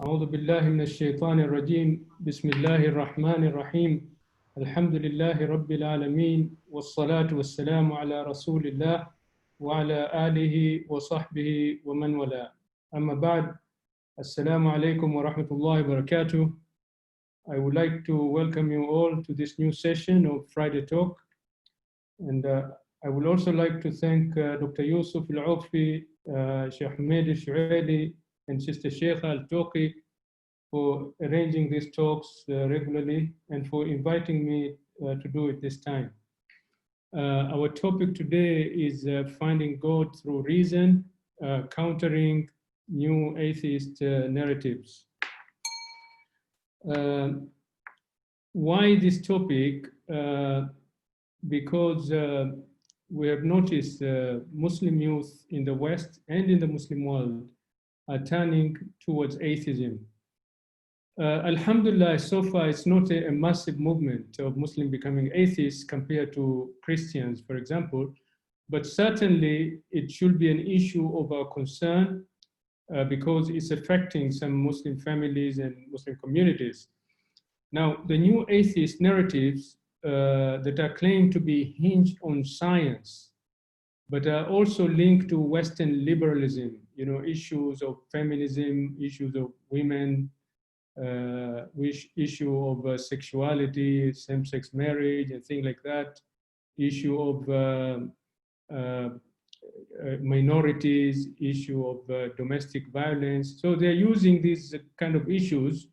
أعوذ بالله من الشيطان الرجيم بسم الله الرحمن الرحيم الحمد لله رب العالمين والصلاة والسلام على رسول الله وعلى آله وصحبه ومن والاه أما بعد السلام عليكم ورحمة الله وبركاته. I would like to welcome you all to this new session of Friday Talk, and I would also like to thank Dr. Yusuf Al Rawahy, Sheikh Hamid Al Shuaili, and Sister Sheikh Al Toqi for arranging these talks regularly and for inviting me to do it this time. Our topic today is finding God through reason, countering new atheist narratives. Why this topic? Because we have noticed Muslim youth in the West and in the Muslim world are turning towards atheism. Alhamdulillah, so far it's not a massive movement of Muslims becoming atheists compared to Christians, for example, but certainly it should be an issue of our concern because it's affecting some Muslim families and Muslim communities. Now, the new atheist narratives that are claimed to be hinged on science, but are also linked to Western liberalism, issues of feminism, issues of women, issue of sexuality, same-sex marriage, and things like that, issue of minorities, issue of domestic violence. So they're using these kind of issues,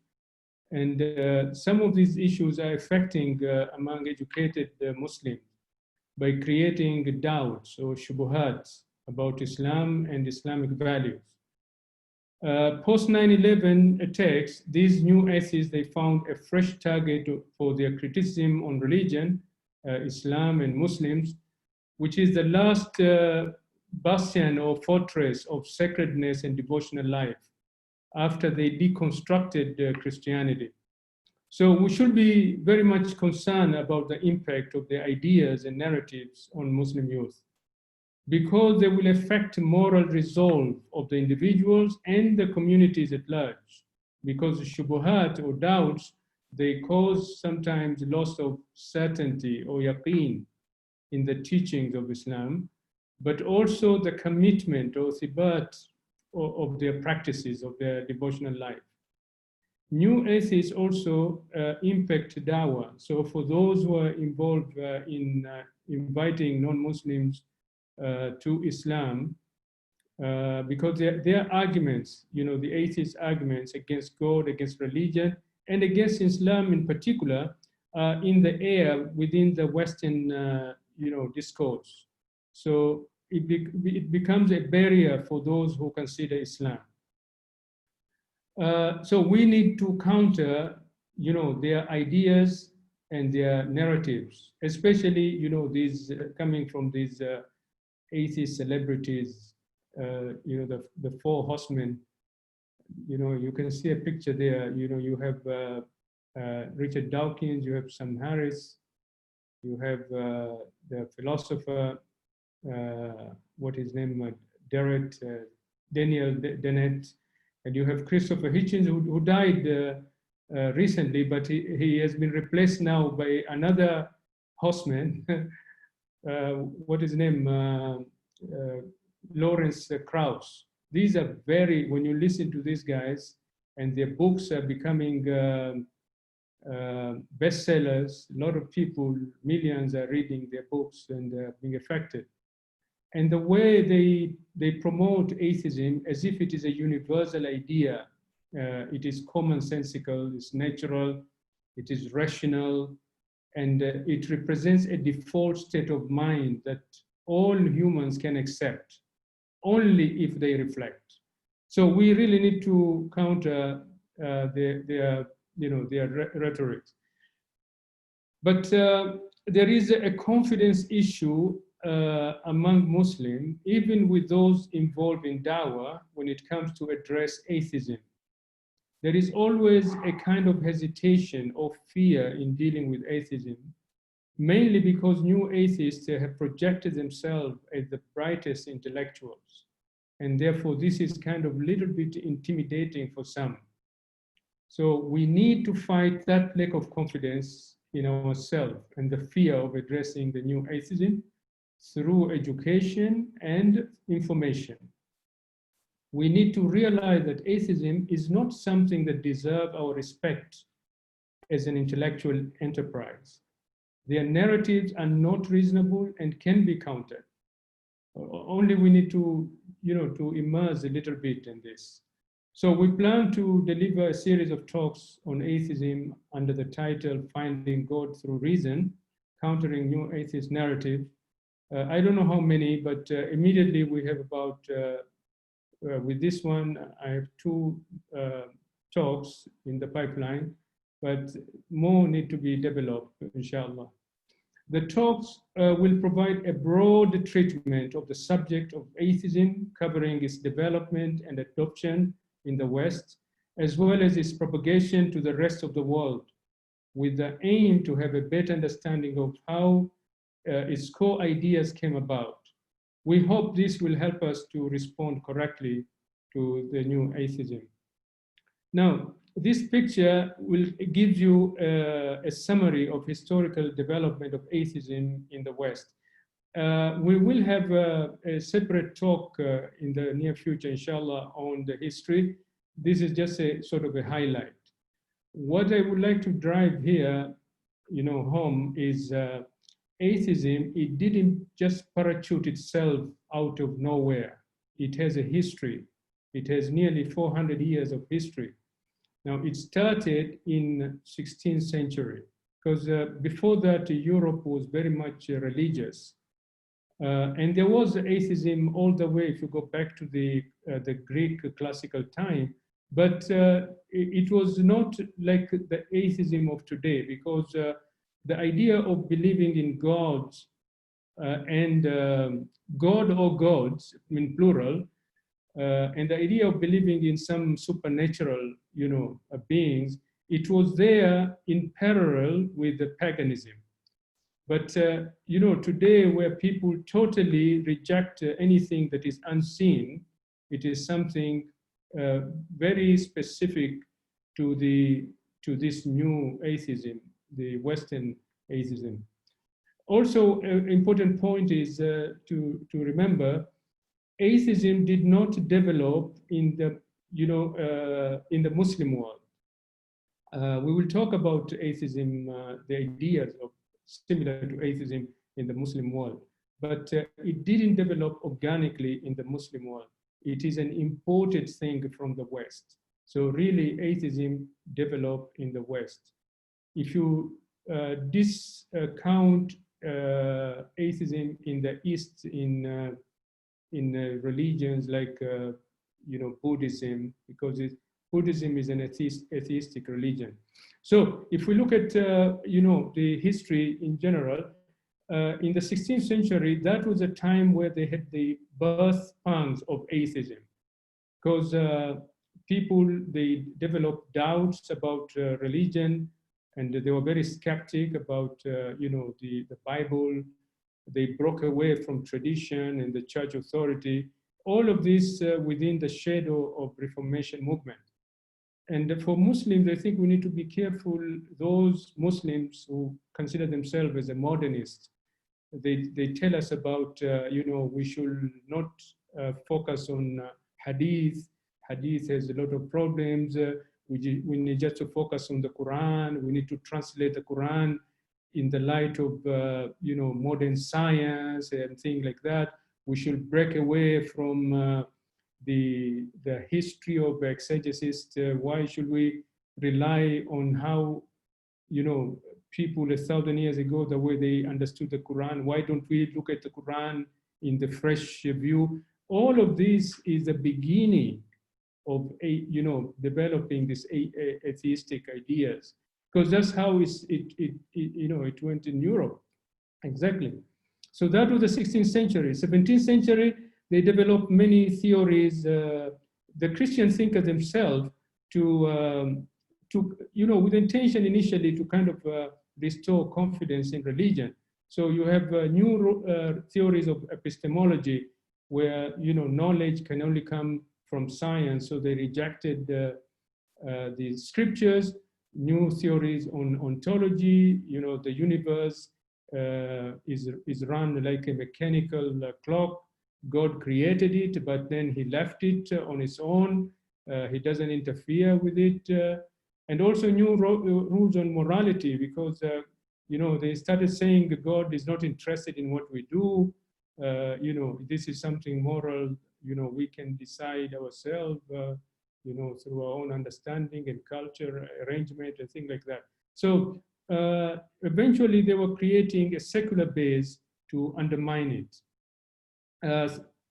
and some of these issues are affecting among educated Muslims by creating doubts or shubuhat about Islam and Islamic values. Post 9/11 attacks, these new atheists, they found a fresh target for their criticism on religion, Islam and Muslims, which is the last bastion or fortress of sacredness and devotional life after they deconstructed Christianity. So we should be very much concerned about the impact of the ideas and narratives on Muslim youth, because they will affect moral resolve of the individuals and the communities at large. Because shubuhat or doubts, they cause sometimes loss of certainty or yaqeen in the teachings of Islam, but also the commitment or thibat of their practices, of their devotional life. New atheists also impact dawah. So for those who are involved in inviting non-Muslims to Islam, because their arguments, the atheist arguments against God, against religion, and against Islam in particular, are in the air within the Western, discourse. So it becomes a barrier for those who consider Islam. So we need to counter, their ideas and their narratives, especially, these coming from these atheist celebrities, the four horsemen. You can see a picture there. You have Richard Dawkins, you have Sam Harris, you have the philosopher, what his name, Daniel Dennett, and you have Christopher Hitchens, who died recently, but he has been replaced now by another horseman. What is his name? Lawrence Krauss. These are when you listen to these guys, and their books are becoming bestsellers. A lot of people, millions, are reading their books and being affected. And the way they promote atheism as if it is a universal idea, it is commonsensical, it's natural, it is rational, and it represents a default state of mind that all humans can accept only if they reflect. So we really need to counter their rhetoric. But there is a confidence issue among Muslims, even with those involved in dawah, when it comes to address atheism. There is always a kind of hesitation or fear in dealing with atheism, mainly because new atheists have projected themselves as the brightest intellectuals. And therefore, this is kind of a little bit intimidating for some. So we need to fight that lack of confidence in ourselves and the fear of addressing the new atheism through education and information. We need to realize that atheism is not something that deserves our respect as an intellectual enterprise. Their narratives are not reasonable and can be countered. Only we need to, to immerse a little bit in this. So we plan to deliver a series of talks on atheism under the title Finding God Through Reason, Countering New Atheist Narrative. I don't know how many, but immediately we have about, with this one, I have 2 talks in the pipeline, but more need to be developed, inshallah. The talks will provide a broad treatment of the subject of atheism, covering its development and adoption in the West, as well as its propagation to the rest of the world, with the aim to have a better understanding of how its core ideas came about. We hope this will help us to respond correctly to the new atheism. Now, this picture will give you a summary of historical development of atheism in the West. We will have a separate talk in the near future, inshallah, on the history. This is just a sort of a highlight. What I would like to drive here, home is atheism. It didn't just parachute itself out of nowhere. It has a history. It has nearly 400 years of history. Now, it started in 16th century, because before that, Europe was very much religious. And there was atheism all the way, if you go back to the Greek classical time, but it was not like the atheism of today, because the idea of believing in God and God or gods, in plural, and the idea of believing in some supernatural, beings, it was there in parallel with the paganism. But, today where people totally reject anything that is unseen, it is something very specific to this new atheism, the Western atheism. Also, an important point is to remember, atheism did not develop in the, in the Muslim world. We will talk about atheism, the ideas of similar to atheism in the Muslim world, but it didn't develop organically in the Muslim world. It is an imported thing from the West. So really, atheism developed in the West. If you discount atheism in the East, in religions like Buddhism, because Buddhism is an atheistic religion. So if we look at the history in general, in the 16th century, that was a time where they had the birth pangs of atheism, because people, they developed doubts about religion, and they were very skeptic about the Bible. They broke away from tradition and the church authority. All of this within the shadow of Reformation movement. And for Muslims, I think we need to be careful. Those Muslims who consider themselves as a modernist, they tell us about, we should not focus on hadith. Hadith has a lot of problems. We need just to focus on the Quran. We need to translate the Quran in the light of, modern science and things like that. We should break away from the history of exegesis. Why should we rely on how, people 1,000 years ago, the way they understood the Quran? Why don't we look at the Quran in the fresh view? All of this is the beginning of developing these atheistic ideas, because that's how it went in Europe. Exactly. So that was the 16th century. 17th century, they developed many theories. The Christian thinkers themselves to with intention initially to kind of restore confidence in religion. So you have new theories of epistemology, where knowledge can only come from science. So they rejected the scriptures, new theories on ontology. The universe is run like a mechanical clock. God created it, but then he left it on its own. He doesn't interfere with it. And also new rules on morality, because they started saying God is not interested in what we do. This is something moral, we can decide ourselves, through our own understanding and culture, arrangement, and things like that. So eventually they were creating a secular base to undermine it.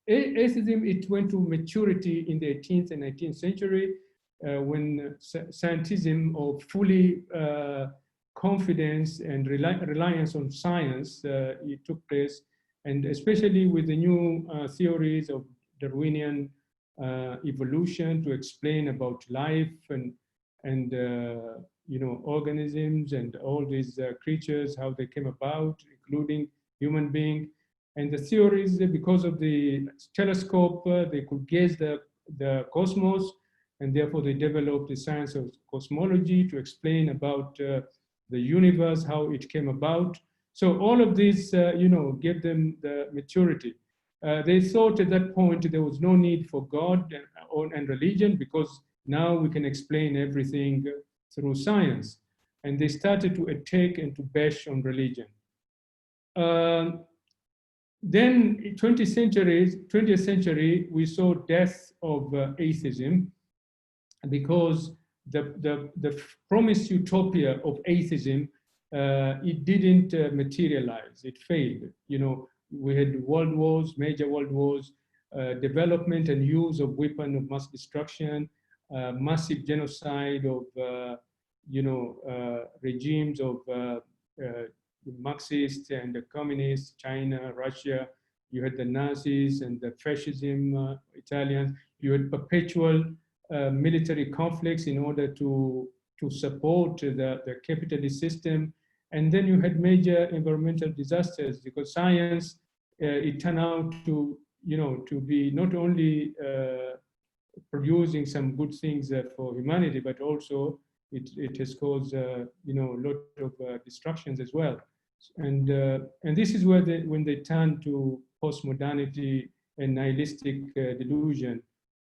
Atheism, it went to maturity in the 18th and 19th century when scientism, or fully confidence and reliance on science, it took place, and especially with the new theories of Darwinian evolution to explain about life and organisms and all these creatures, how they came about, including human being. And the theories, because of the telescope, they could gaze the cosmos, and therefore they developed the science of cosmology to explain about the universe, how it came about. So all of this, gave them the maturity. They thought at that point there was no need for God and religion, because now we can explain everything through science. And they started to attack and to bash on religion. Then in 20th century, we saw death of atheism, because the promised utopia of atheism, it didn't materialize, it failed. We had world wars, major world wars, development and use of weapons of mass destruction, massive genocide of regimes of Marxists and the communists, China, Russia. You had the Nazis and the fascism, Italians. You had perpetual military conflicts in order to support the capitalist system. And then you had major environmental disasters, because science, it turned out to be not only producing some good things for humanity, but also it has caused a lot of destructions as well. And this is where when they turn to postmodernity and nihilistic delusion,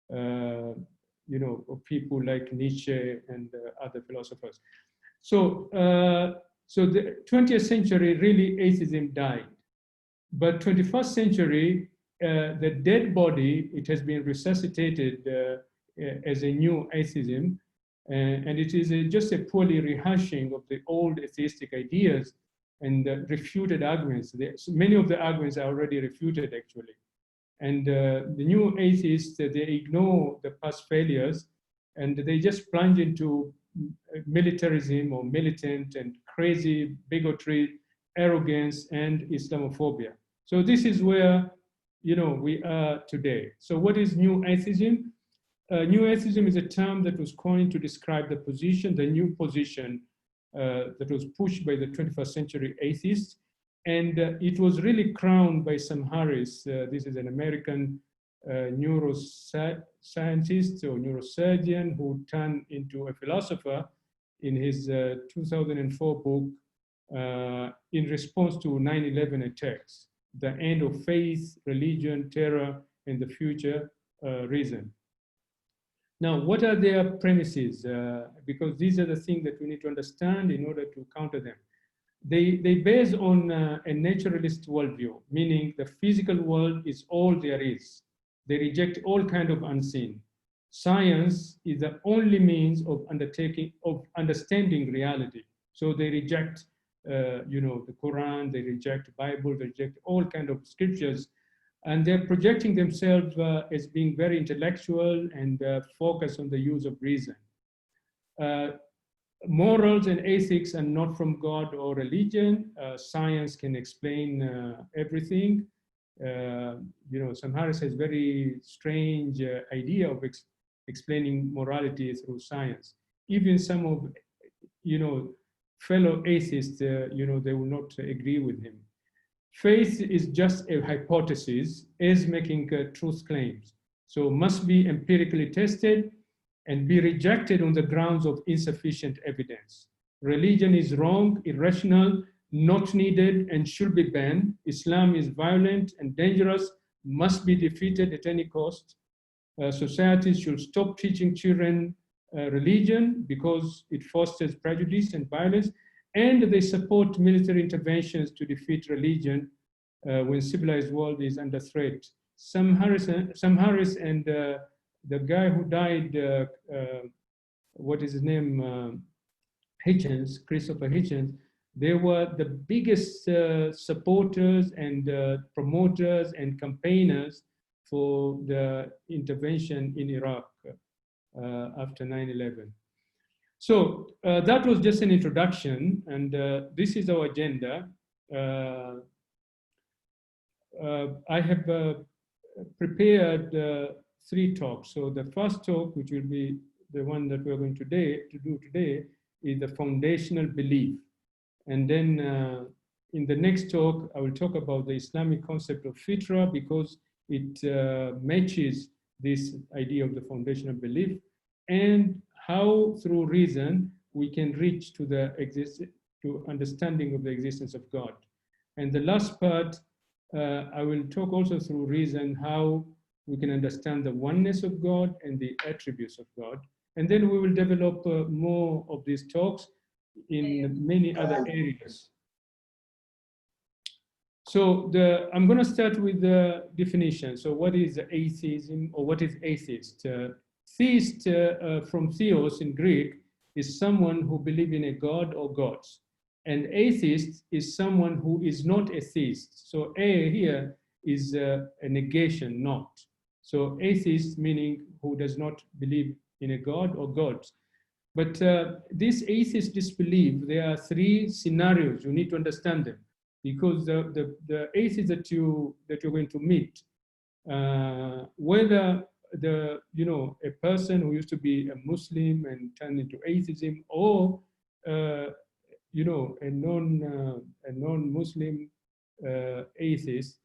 of people like Nietzsche and other philosophers. So the 20th century, really atheism died. But 21st century, the dead body, it has been resuscitated as a new atheism. And it is just a poorly rehashing of the old atheistic ideas and refuted arguments. Many of the arguments are already refuted, actually. And the new atheists, they ignore the past failures, and they just plunge into militarism or militant and crazy bigotry, arrogance, and Islamophobia. So this is where we are today. So what is new atheism? New atheism is a term that was coined to describe the new position that was pushed by the 21st century atheists. And it was really crowned by Sam Harris. This is an American neuroscientist or neurosurgeon who turned into a philosopher in his 2004 book, in response to 9/11 attacks, The End of Faith, Religion, Terror, and the Future Reason. Now, what are their premises? Because these are the things that we need to understand in order to counter them. They base on a naturalist worldview, meaning the physical world is all there is. They reject all kind of unseen. Science is the only means of understanding reality. So they reject, the Quran, they reject the Bible, they reject all kind of scriptures, and they're projecting themselves as being very intellectual and focused on the use of reason. Morals and ethics are not from God or religion. Science can explain everything. Sam Harris has very strange idea of explaining morality through science. Even some of, fellow atheists, they will not agree with him. Faith is just a hypothesis, as making truth claims. So must be empirically tested, and be rejected on the grounds of insufficient evidence. Religion is wrong, irrational, not needed, and should be banned. Islam is violent and dangerous, must be defeated at any cost. Societies should stop teaching children religion because it fosters prejudice and violence, and they support military interventions to defeat religion when civilized world is under threat. Sam Harris and the guy who died, what is his name, Hitchens, Christopher Hitchens, they were the biggest supporters and promoters and campaigners for the intervention in Iraq after 9/11. So that was just an introduction, and this is our agenda. I have prepared 3 talks. So the first talk, which will be the one that we're going to do today, is the foundational belief. And then in the next talk, I will talk about the Islamic concept of fitra, because it matches this idea of the foundational belief, and how through reason we can reach to to understanding of the existence of God. And the last part, I will talk also through reason how we can understand the oneness of God and the attributes of God. And then we will develop more of these talks in many other areas. So I'm going to start with the definition. So what is atheism, or what is atheist? Theist, from theos in Greek, is someone who believes in a god or gods. And atheist is someone who is not a theist. So A here is a negation, not. So atheist meaning who does not believe in a god or gods. But this atheist disbelief, there are 3 scenarios. You need to understand them, because the atheists that you're going to meet, whether a person who used to be a Muslim and turned into atheism, or a non-Muslim atheist,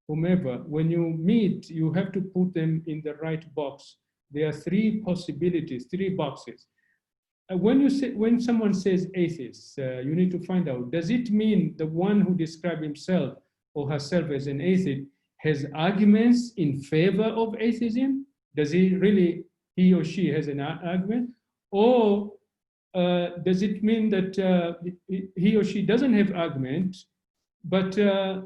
whomever, when you meet, you have to put them in the right box. There are 3 possibilities, 3 boxes. When someone says atheist, you need to find out, does it mean the one who describes himself or herself as an atheist has arguments in favor of atheism? Does he or she has an argument? Or does it mean that he or she doesn't have argument, but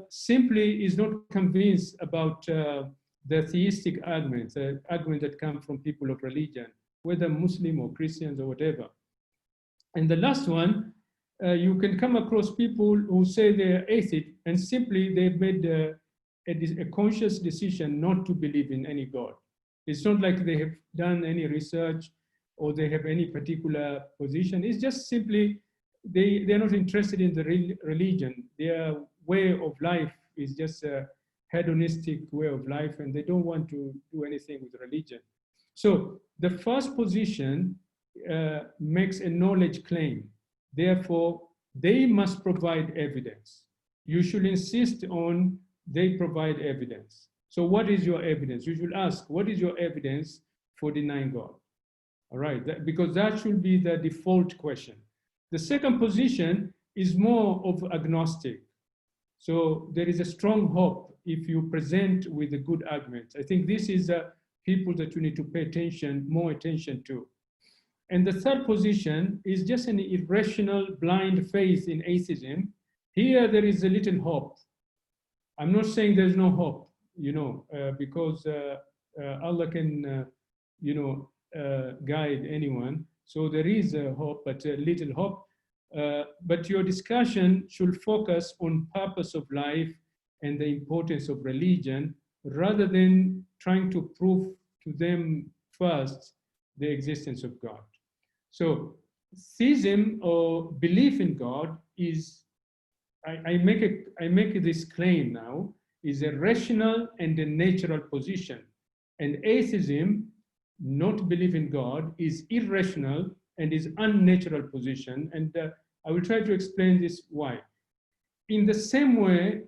simply is not convinced about the theistic arguments, arguments that come from people of religion, whether Muslim or Christians or whatever? And the last one, you can come across people who say they're atheist, and simply they've made a conscious decision not to believe in any God. It's not like they have done any research or they have any particular position. It's just simply they're not interested in the religion. Their way of life is just a hedonistic way of life, and they don't want to do anything with religion. So the first position makes a knowledge claim. Therefore, they must provide evidence. You should insist on they provide evidence. So what is your evidence? You should ask, what is your evidence for denying God? All right, because that should be the default question. The second position is more of agnostic. So there is a strong hope if you present with a good argument. I think this is people that you need to pay more attention to. And the third position is just an irrational, blind faith in atheism. Here there is a little hope. I'm not saying there's no hope, because Allah can, guide anyone. So there is a hope, but a little hope. But your discussion should focus on purpose of life and the importance of religion, rather than trying to prove to them first the existence of God. So theism, or belief in God, is, I make this claim now, is a rational and a natural position. And atheism, not belief in God, is irrational and is unnatural position. And I will try to explain this why. In the same way,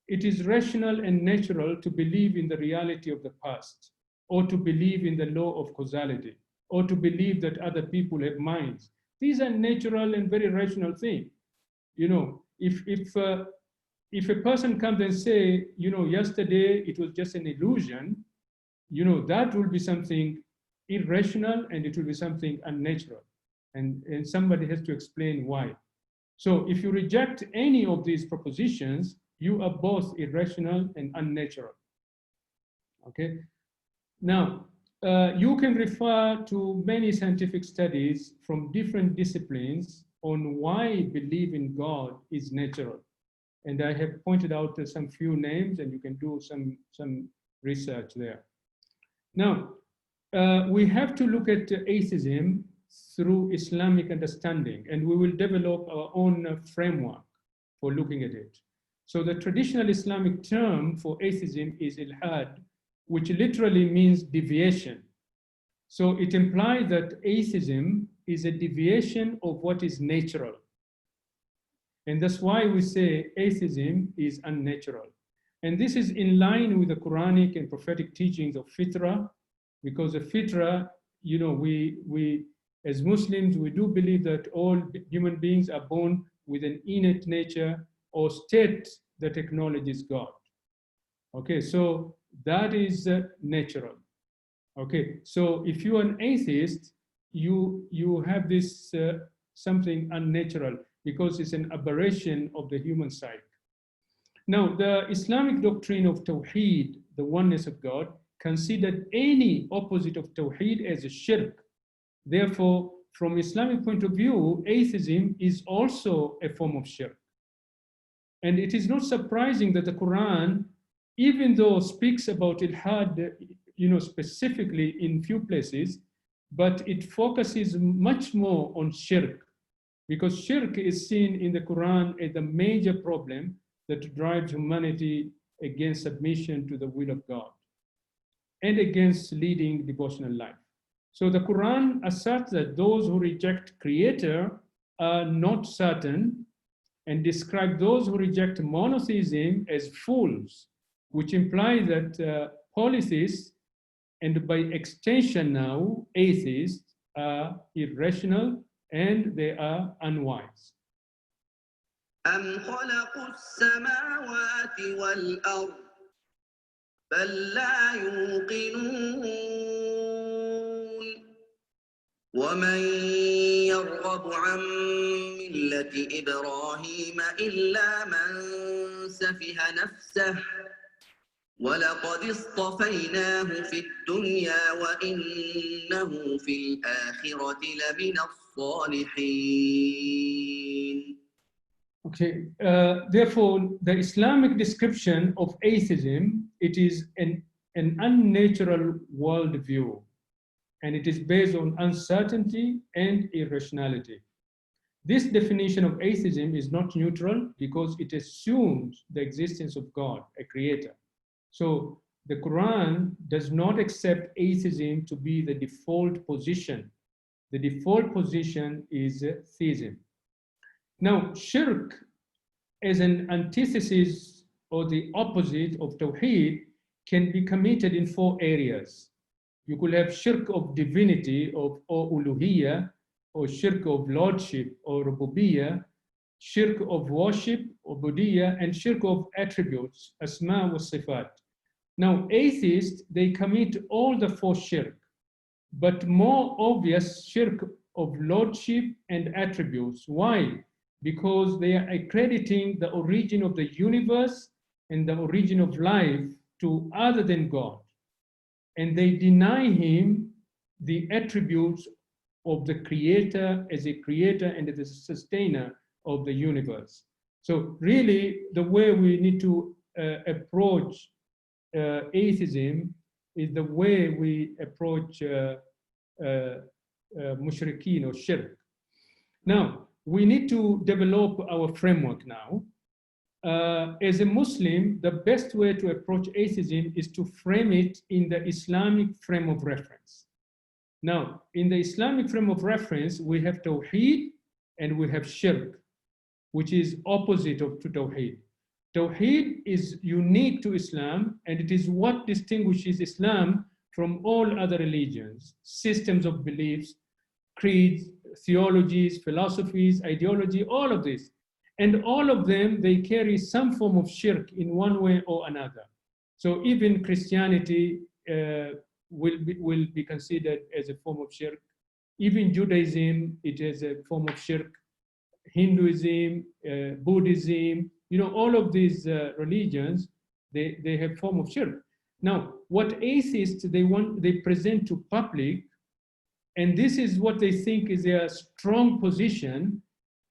it is rational and natural to believe in the reality of the past, or to believe in the law of causality. or to believe that other people have minds. These are natural and very rational things. You know, if a person comes and say, you know, yesterday it was just an illusion, you know, that will be something irrational and it will be something unnatural. And somebody has to explain why. So if you reject any of these propositions, you are both irrational and unnatural. Okay. Now, you can refer to many scientific studies from different disciplines on why belief in God is natural. And I have pointed out some few names, and you can do some research there. Now, we have to look at atheism through Islamic understanding, and we will develop our own framework for looking at it. So the traditional Islamic term for atheism is ilhad, which literally means deviation. So it implies that atheism is a deviation of what is natural. And that's why we say atheism is unnatural. And this is in line with the Quranic and prophetic teachings of fitrah, because the fitrah, you know, we as Muslims, we do believe that all human beings are born with an innate nature or state that acknowledges God. Okay, so that is natural. Okay, so if you are an atheist, you have this something unnatural because it's an aberration of the human psyche. Now, the Islamic doctrine of Tawheed, the oneness of God, considered any opposite of Tawheed as a shirk. Therefore, from Islamic point of view, atheism is also a form of shirk. And it is not surprising that the Quran, even though speaks about ilhad, you know, specifically in few places, but it focuses much more on shirk, because shirk is seen in the Quran as the major problem that drives humanity against submission to the will of God and against leading devotional life. So the Quran asserts that those who reject Creator are not certain, and describe those who reject monotheism as fools, which implies that polytheists, and by extension now, atheists, are irrational and they are unwise. أم خلقوا السماوات والأرض بل لا يوقنون ومن يرغب عن ملة إبراهيم إلا من سفه نفسه ولقد اصطفيناه في الدنيا وإنه في الآخرة لمن الصالحين. Okay, therefore, the Islamic description of atheism, it is an unnatural worldview, and it is based on uncertainty and irrationality. This definition of atheism is not neutral because it assumes the existence of God, a creator. So the Quran does not accept atheism to be the default position. The default position is theism. Now, shirk as an antithesis or the opposite of tawheed can be committed in 4 areas. You could have shirk of divinity or uluhiyya, or shirk of lordship or rububiyyah, shirk of worship or budiyya, and shirk of attributes, asma wa sifat. Now, atheists, they commit all the 4 shirk, but more obvious shirk of lordship and attributes. Why? Because they are accrediting the origin of the universe and the origin of life to other than God. And they deny him the attributes of the creator as a creator and as a sustainer of the universe. So really, the way we need to approach atheism is the way we approach mushrikeen or shirk. Now, we need to develop our framework now. As a Muslim, the best way to approach atheism is to frame it in the Islamic frame of reference. Now, in the Islamic frame of reference, we have Tawheed and we have Shirk, which is opposite to Tawheed. Tawheed is unique to Islam, and it is what distinguishes Islam from all other religions, systems of beliefs, creeds, theologies, philosophies, ideology, all of this. And all of them, they carry some form of shirk in one way or another. So even Christianity will be considered as a form of shirk. Even Judaism, it is a form of shirk. Hinduism, Buddhism, all of these religions, they have form of shirk. Now, what atheists, they present to public, and this is what they think is their strong position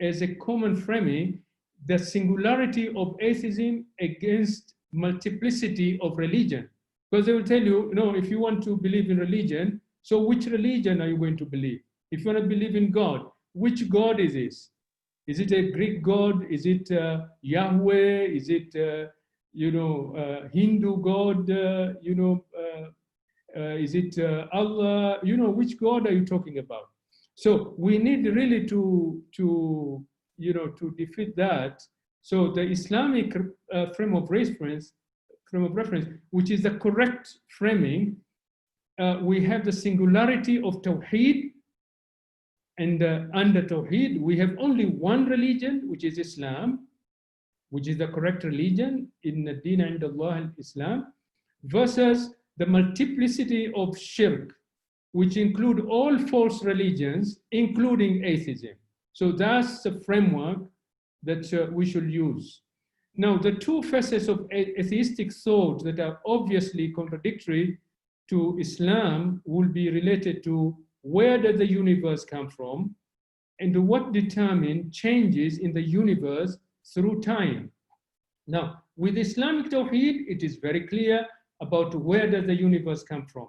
as a common framing, the singularity of atheism against multiplicity of religion. Because they will tell you, if you want to believe in religion, so which religion are you going to believe? If you want to believe in God, which God is this? Is it a Greek God? Is it Yahweh? Is it, Hindu God? Is it Allah? Which God are you talking about? So we need really to defeat that. So the Islamic frame of reference, which is the correct framing, we have the singularity of Tawheed. And under Tawheed, we have only one religion, which is Islam, which is the correct religion in the Deen and Allah Islam, versus the multiplicity of shirk, which include all false religions, including atheism. So that's the framework that we should use. Now, the two facets of atheistic thought that are obviously contradictory to Islam will be related to where does the universe come from and what determine changes in the universe through time. Now, with Islamic Tawheed, it is very clear about where does the universe come from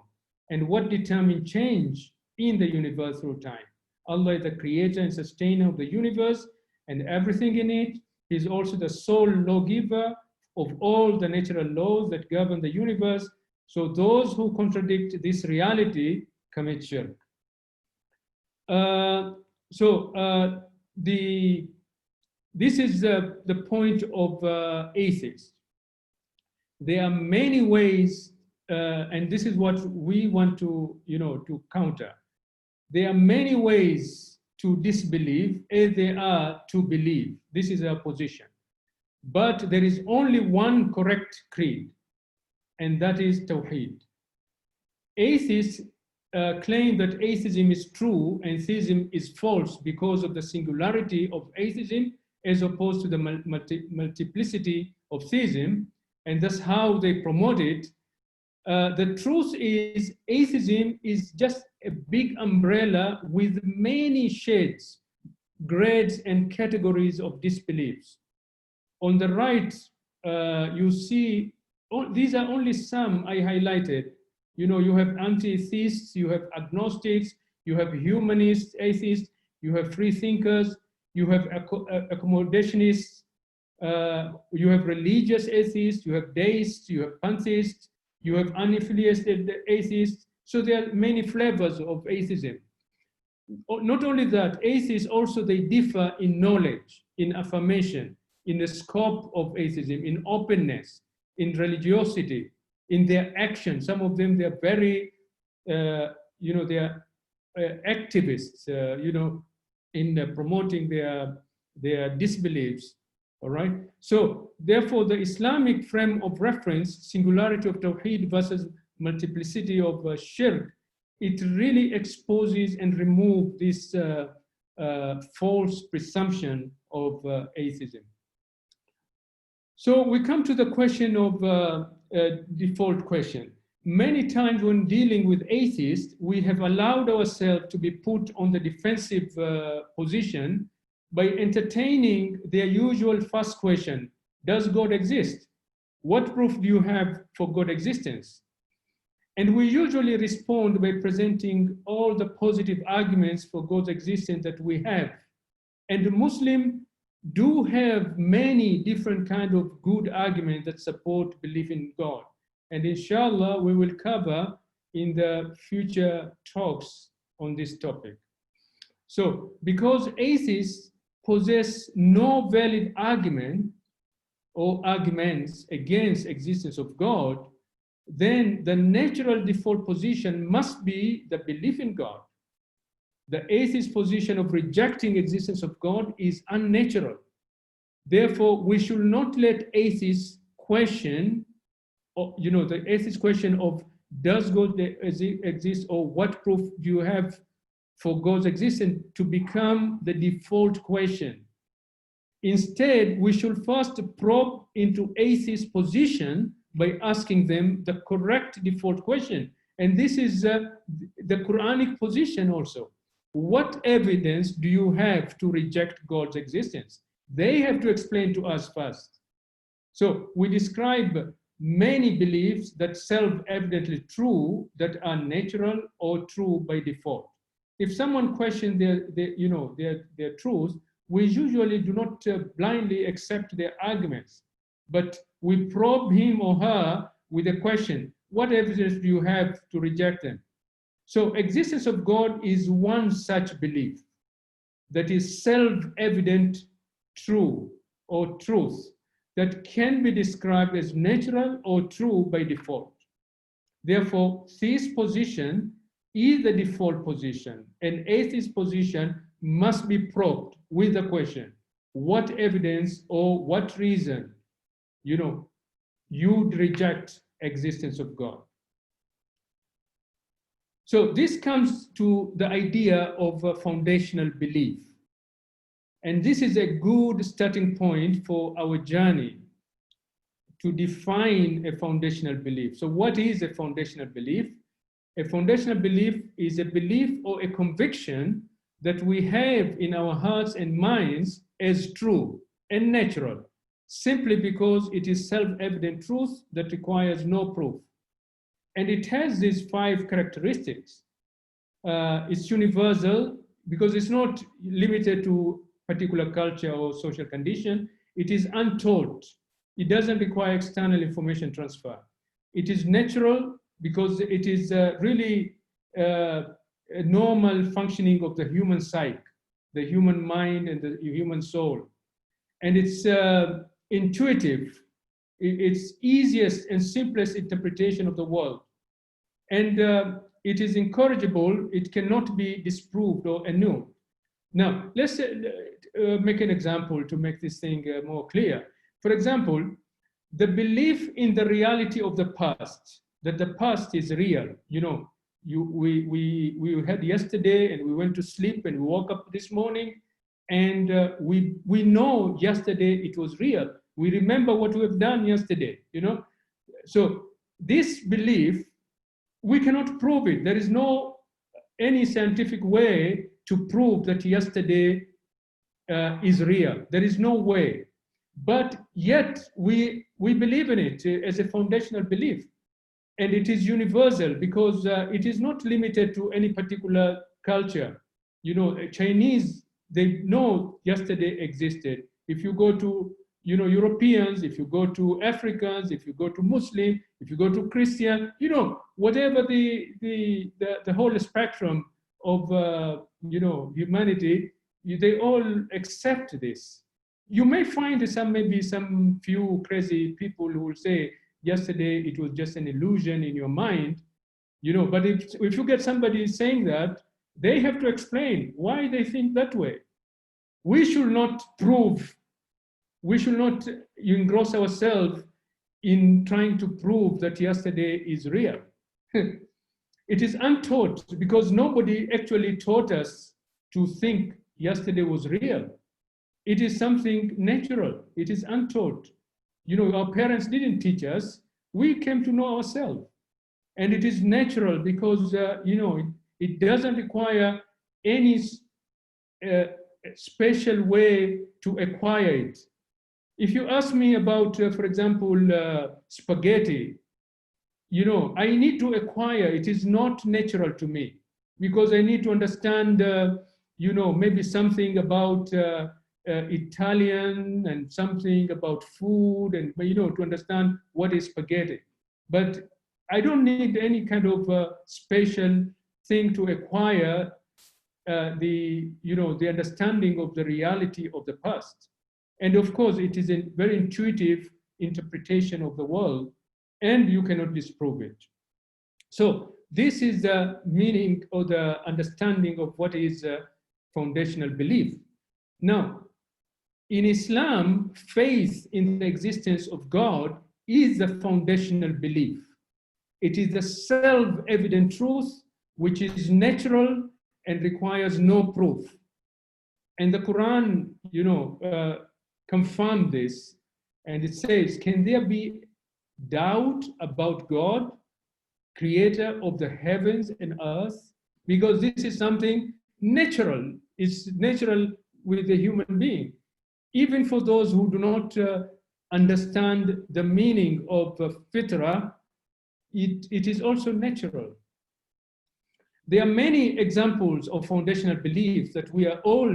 and what determine change in the universe through time. Allah is the creator and sustainer of the universe and everything in it. He is also the sole lawgiver of all the natural laws that govern the universe. So those who contradict this reality commit shirk. This is the point of atheists. There are many ways, and this is what we want to counter. There are many ways to disbelieve as there are to believe. This is our position. But there is only one correct creed, and that is Tawheed. Atheists claim that atheism is true and theism is false because of the singularity of atheism as opposed to the multiplicity of theism, and that's how they promote it. The truth is, atheism is just a big umbrella with many shades, grades, and categories of disbeliefs. On the right, you see, these are only some I highlighted. You have anti-theists, you have agnostics, you have humanist atheists, you have free thinkers, you have accommodationists, you have religious atheists, you have deists, you have pantheists, you have unaffiliated atheists. So there are many flavors of atheism. Not only that, atheists also, they differ in knowledge, in affirmation, in the scope of atheism, in openness, in religiosity, in their action. Some of them, they're very, they are activists, in promoting their disbeliefs, all right? So therefore, the Islamic frame of reference, singularity of Tawheed versus multiplicity of shirk, it really exposes and removes this false presumption of atheism. So we come to the question of default question. Many times when dealing with atheists, we have allowed ourselves to be put on the defensive position by entertaining their usual first question: does God exist? What proof do you have for God's existence? And we usually respond by presenting all the positive arguments for God's existence that we have. And the Muslims do have many different kinds of good arguments that support belief in God. And inshallah, we will cover in the future talks on this topic. So, because atheists possess no valid argument or arguments against existence of God, then the natural default position must be the belief in God. The atheist position of rejecting existence of God is unnatural. Therefore, we should not let atheists question, or, the atheist question of does God exist, or what proof do you have for God's existence, to become the default question. Instead, we should first probe into atheist position by asking them the correct default question. And this is the Quranic position also. What evidence do you have to reject God's existence? They have to explain to us first. So we describe many beliefs that self-evidently true, that are natural or true by default. If someone questions their truth, we usually do not blindly accept their arguments, but we probe him or her with a question: what evidence do you have to reject them? So existence of God is one such belief that is self-evident true or truth that can be described as natural or true by default. Therefore, theist position is the default position, and atheist position must be probed with the question: what evidence or what reason, you'd reject existence of God? So this comes to the idea of a foundational belief. And this is a good starting point for our journey to define a foundational belief. So what is a foundational belief? A foundational belief is a belief or a conviction that we have in our hearts and minds as true and natural, simply because it is self-evident truth that requires no proof. And it has these 5 characteristics. It's universal because it's not limited to particular culture or social condition. It is untaught. It doesn't require external information transfer. It is natural because it is really a normal functioning of the human psyche, the human mind and the human soul. And it's intuitive. It's easiest and simplest interpretation of the world. And it is incorrigible. It cannot be disproved or annulled. Now, let's make an example to make this thing more clear. For example, the belief in the reality of the past, that the past is real. We had yesterday and we went to sleep and we woke up this morning, and we know yesterday it was real. We remember what we have done yesterday, So this belief, we cannot prove it. There is no any scientific way to prove that yesterday is real. There is no way. But yet we believe in it as a foundational belief. And it is universal because it is not limited to any particular culture. Chinese, they know yesterday existed. If you go to Europeans, if you go to Africans, if you go to Muslim, if you go to Christian, whatever the whole spectrum of humanity, they all accept this. You may find maybe some few crazy people who will say yesterday it was just an illusion in your mind, but if you get somebody saying that, they have to explain why they think that way. We should not prove, we should not engross ourselves in trying to prove that yesterday is real. It is untaught because nobody actually taught us to think yesterday was real. It is something natural. It is untaught. Our parents didn't teach us. We came to know ourselves. And it is natural because, it doesn't require any special way to acquire it. If you ask me about, for example, spaghetti, I need to acquire. It is not natural to me because I need to understand, maybe something about Italian and something about food and, to understand what is spaghetti. But I don't need any kind of special thing to acquire the understanding of the reality of the past. And of course, it is a very intuitive interpretation of the world and you cannot disprove it. So this is the meaning or the understanding of what is foundational belief. Now, in Islam, faith in the existence of God is the foundational belief. It is the self-evident truth which is natural and requires no proof. And the Quran, confirmed this, and it says, "Can there be doubt about God, creator of the heavens and earth?" Because this is something natural. It's natural with the human being. Even for those who do not understand the meaning of fitrah, it is also natural. There are many examples of foundational beliefs that we are all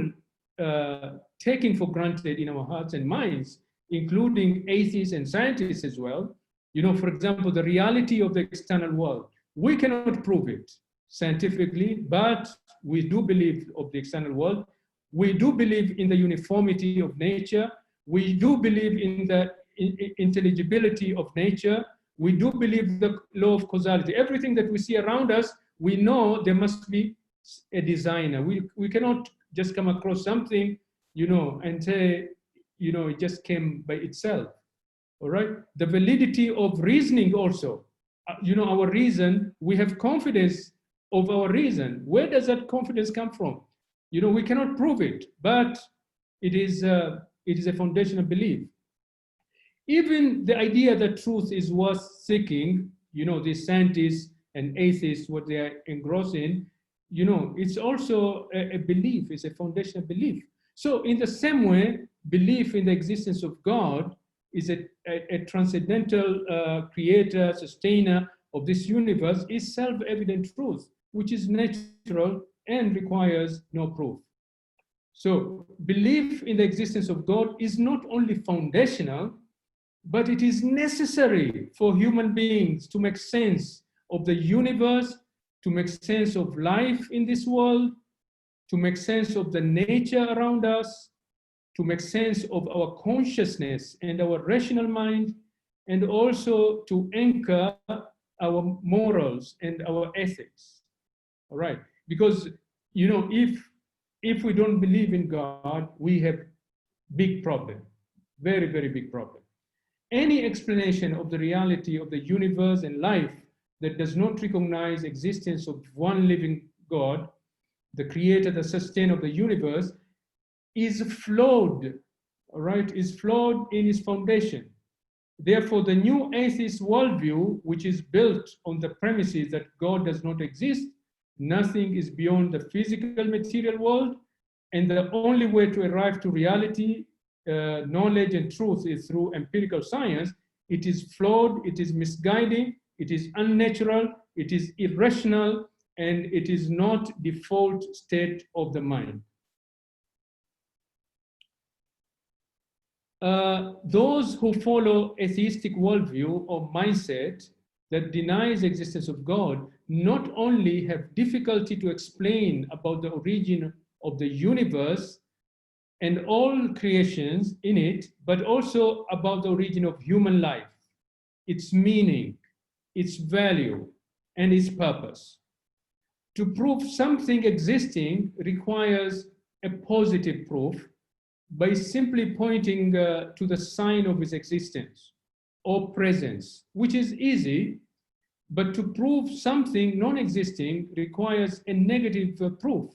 taking for granted in our hearts and minds, including atheists and scientists as well. For example, the reality of the external world. We cannot prove it scientifically, but we do believe of the external world. We do believe in the uniformity of nature. We do believe in the intelligibility of nature. We do believe the law of causality. Everything that we see around us, we know there must be a designer. We cannot just come across something, and say, it just came by itself. All right. The validity of reasoning also. Our reason, we have confidence of our reason. Where does that confidence come from? We cannot prove it, but it is a foundational belief. Even the idea that truth is worth seeking, these scientists and atheists, what they are engrossed in, it's also a belief, it's a foundational belief. So in the same way, belief in the existence of God is a transcendental creator, sustainer of this universe, is self-evident truth, which is natural and requires no proof. So belief in the existence of God is not only foundational, but it is necessary for human beings to make sense of the universe, to make sense of life in this world, to make sense of the nature around us, to make sense of our consciousness and our rational mind, and also to anchor our morals and our ethics. All right, because if we don't believe in God, we have big problem, very, very big problem. Any explanation of the reality of the universe and life that does not recognize existence of one living God, the creator, the sustainer of the universe, is flawed, all right, is flawed in its foundation. Therefore, the new atheist worldview, which is built on the premises that God does not exist, nothing is beyond the physical material world, and the only way to arrive to reality, knowledge and truth is through empirical science, it is flawed, it is misguiding, it is unnatural, it is irrational, and it is not default state of the mind. Those who follow atheistic worldview or mindset that denies existence of God not only have difficulty to explain about the origin of the universe and all creations in it, but also about the origin of human life, its meaning, its value, and its purpose. To prove something existing requires a positive proof by simply pointing to the sign of its existence or presence, which is easy, but to prove something non-existing requires a negative proof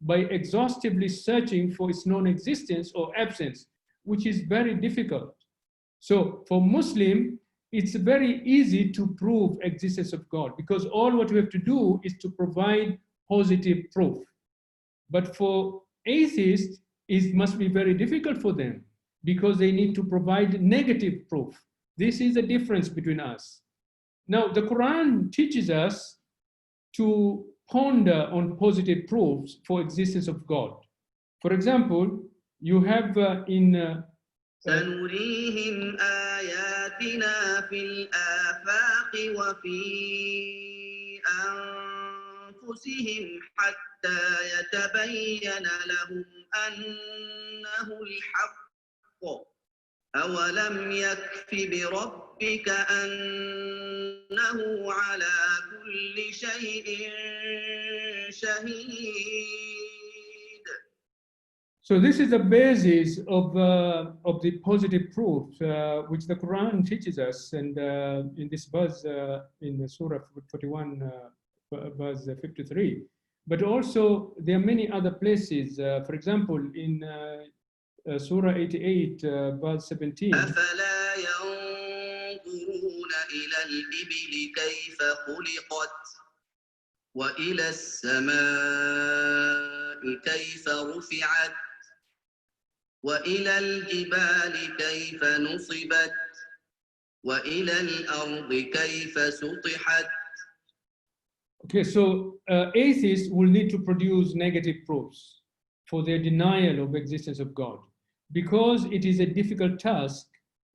by exhaustively searching for its non-existence or absence, which is very difficult. So for Muslim, it's very easy to prove existence of God because all what we have to do is to provide positive proof. But for atheists, it must be very difficult for them because they need to provide negative proof. This is the difference between us. Now, the Quran teaches us to ponder on positive proofs for existence of God. For example, you have in سنريهم آياتنا في الآفاق وفي أنفسهم حتى يتبين لهم أنه الحق أولم يكف بربك أنه على كل شيء شهيد. So this is the basis of the positive proofs which the Quran teaches us, and in this verse in Surah 41, verse 53. But also there are many other places. For example, in Surah 88, verse 17. أفلا ينظرون إلى الإبل كيف خلقت وإلى السماء كيف رفعت وإلى الجبال كيف نصبت وإلى الأرض كيف سطحت. Okay, so atheists will need to produce negative proofs for their denial of existence of God, because it is a difficult task,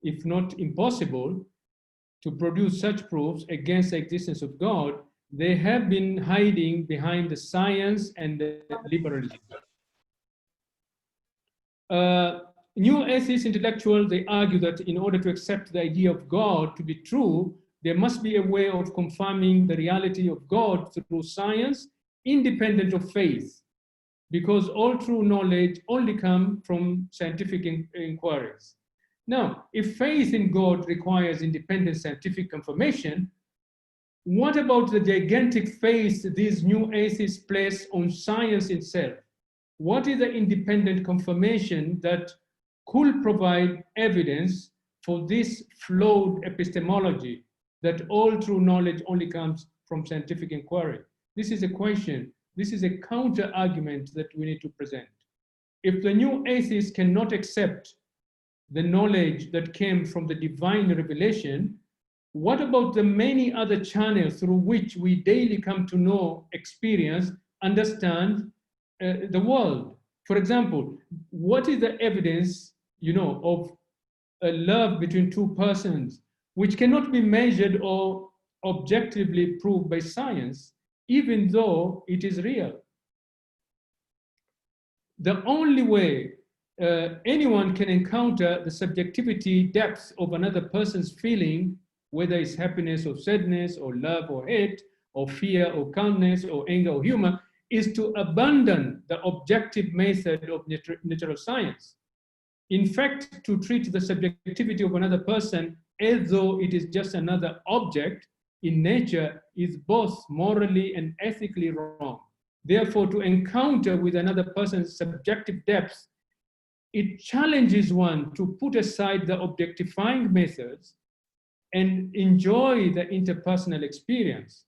if not impossible, to produce such proofs against the existence of God. They have been hiding behind the science and the liberalism. New atheist intellectuals, they argue that in order to accept the idea of God to be true, there must be a way of confirming the reality of God through science, independent of faith, because all true knowledge only comes from scientific inquiries. Now, if faith in God requires independent scientific confirmation, what about the gigantic faith these new atheists place on science itself? What is the independent confirmation that could provide evidence for this flawed epistemology that all true knowledge only comes from scientific inquiry? This is a question. This is a counter argument that we need to present. If the new atheists cannot accept the knowledge that came from the divine revelation, what about the many other channels through which we daily come to know, experience, understand the world? For example, what is the evidence, of a love between two persons, which cannot be measured or objectively proved by science, even though it is real? The only way anyone can encounter the subjectivity depths of another person's feeling, whether it's happiness or sadness or love or hate or fear or calmness or anger or humor, is to abandon the objective method of natural science. In fact, to treat the subjectivity of another person as though it is just another object in nature is both morally and ethically wrong. Therefore, to encounter with another person's subjective depths, it challenges one to put aside the objectifying methods and enjoy the interpersonal experience.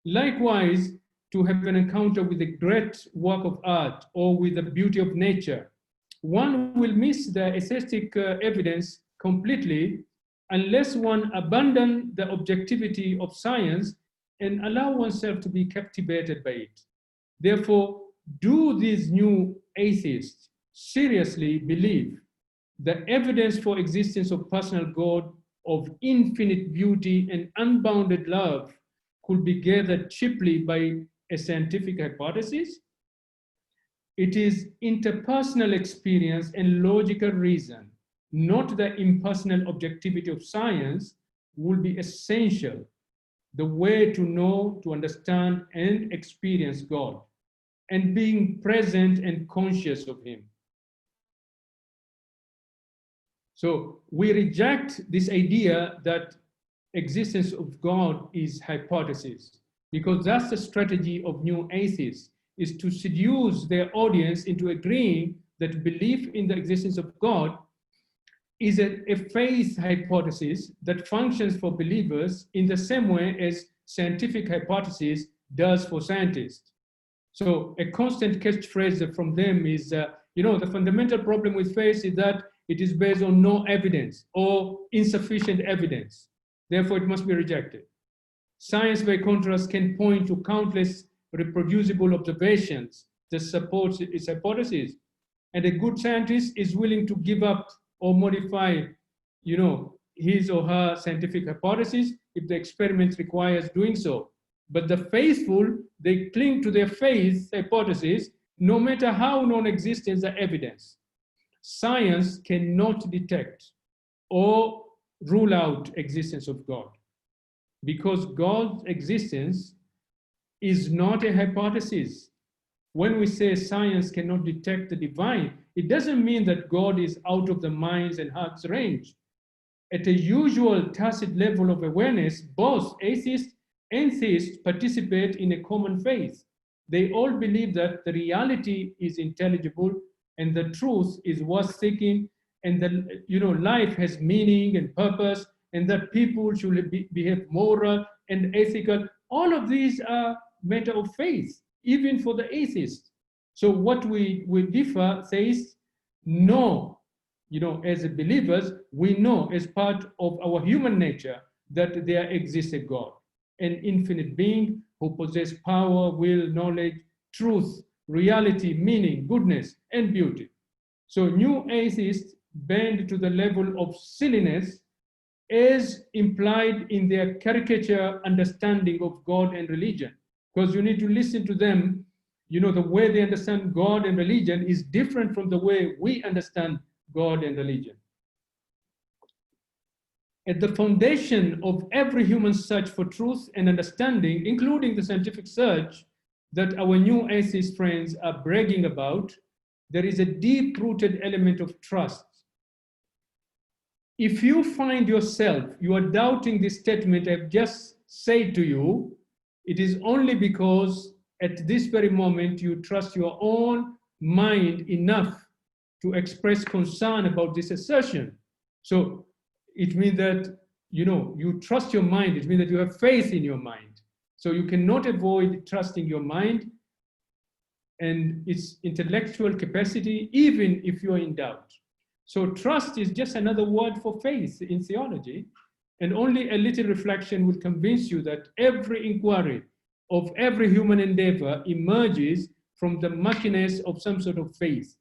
Likewise, to have an encounter with a great work of art or with the beauty of nature, one will miss the aesthetic evidence completely unless one abandons the objectivity of science and allow oneself to be captivated by it. Therefore, do these new atheists seriously believe the evidence for existence of personal God, of infinite beauty and unbounded love could be gathered cheaply by a scientific hypothesis? It is interpersonal experience and logical reason, not the impersonal objectivity of science, will be essential, the way to know, to understand, and experience God, and being present and conscious of Him. So we reject this idea that existence of God is hypothesis, because that's the strategy of new atheists, is to seduce their audience into agreeing that belief in the existence of God is a faith hypothesis that functions for believers in the same way as scientific hypothesis does for scientists. So a constant catchphrase from them is, the fundamental problem with faith is that it is based on no evidence or insufficient evidence. Therefore, it must be rejected. Science, by contrast, can point to countless reproducible observations that support its hypothesis. And a good scientist is willing to give up or modify, his or her scientific hypothesis if the experiment requires doing so. But the faithful, they cling to their faith hypothesis, no matter how non-existent the evidence. Science cannot detect or rule out existence of God. Because God's existence is not a hypothesis. When we say science cannot detect the divine, it doesn't mean that God is out of the mind's and heart's range. At a usual tacit level of awareness, both atheists and theists participate in a common faith. They all believe that the reality is intelligible and the truth is worth seeking, and that life has meaning and purpose, and that people should behave moral and ethical. All of these are matter of faith, even for the atheists. So what we differ, theists know, as believers, we know as part of our human nature that there exists a God, an infinite being who possesses power, will, knowledge, truth, reality, meaning, goodness, and beauty. So new atheists bend to the level of silliness as implied in their caricature understanding of God and religion. Because you need to listen to them, the way they understand God and religion is different from the way we understand God and religion. At the foundation of every human search for truth and understanding, including the scientific search that our new atheist friends are bragging about, there is a deep-rooted element of trust. If you find yourself, you are doubting this statement I've just said to you, it is only because at this very moment you trust your own mind enough to express concern about this assertion. So it means that, you trust your mind. It means that you have faith in your mind. So you cannot avoid trusting your mind and its intellectual capacity, even if you are in doubt. So trust is just another word for faith in theology, and only a little reflection will convince you that every inquiry of every human endeavor emerges from the murkiness of some sort of faith,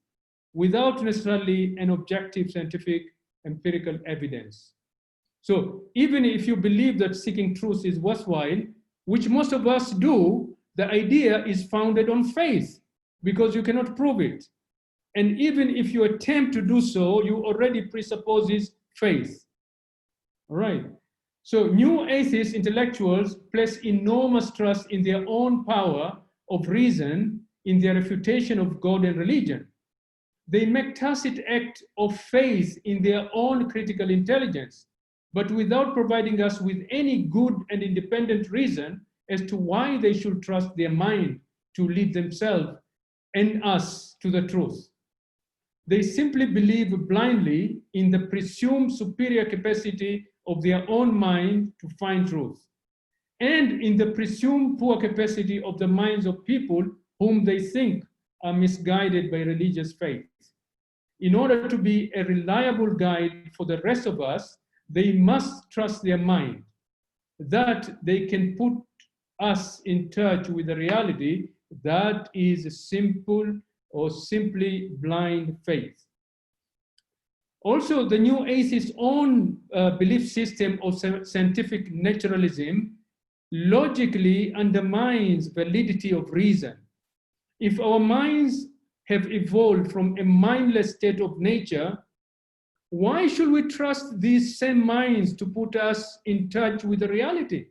without necessarily an objective scientific empirical evidence. So even if you believe that seeking truth is worthwhile, which most of us do, the idea is founded on faith because you cannot prove it. And even if you attempt to do so, you already presupposes faith. All right. So new atheist intellectuals place enormous trust in their own power of reason in their refutation of God and religion. They make tacit act of faith in their own critical intelligence, but without providing us with any good and independent reason as to why they should trust their mind to lead themselves and us to the truth. They simply believe blindly in the presumed superior capacity of their own mind to find truth, and in the presumed poor capacity of the minds of people whom they think are misguided by religious faith. In order to be a reliable guide for the rest of us, they must trust their mind, that they can put us in touch with the reality that is simple or simply blind faith. Also, the new atheist's own belief system of scientific naturalism logically undermines validity of reason. If our minds have evolved from a mindless state of nature, why should we trust these same minds to put us in touch with the reality?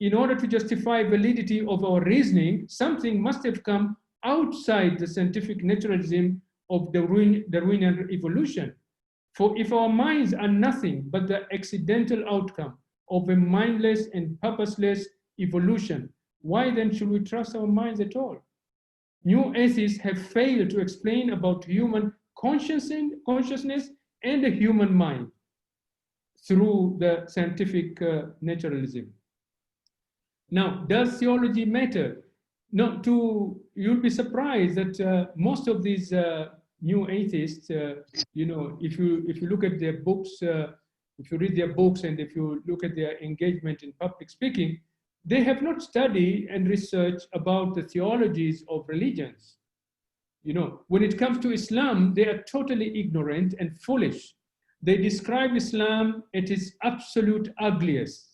In order to justify validity of our reasoning, something must have come outside the scientific naturalism of Darwinian evolution. For if our minds are nothing but the accidental outcome of a mindless and purposeless evolution, why then should we trust our minds at all? New atheists have failed to explain about human consciousness and the human mind through the scientific naturalism. Now, does theology matter? No, you'll be surprised that most of these new atheists, if you look at their books, if you read their books and if you look at their engagement in public speaking, they have not studied and researched about the theologies of religions. When it comes to Islam, they are totally ignorant and foolish. They describe Islam at its absolute ugliest.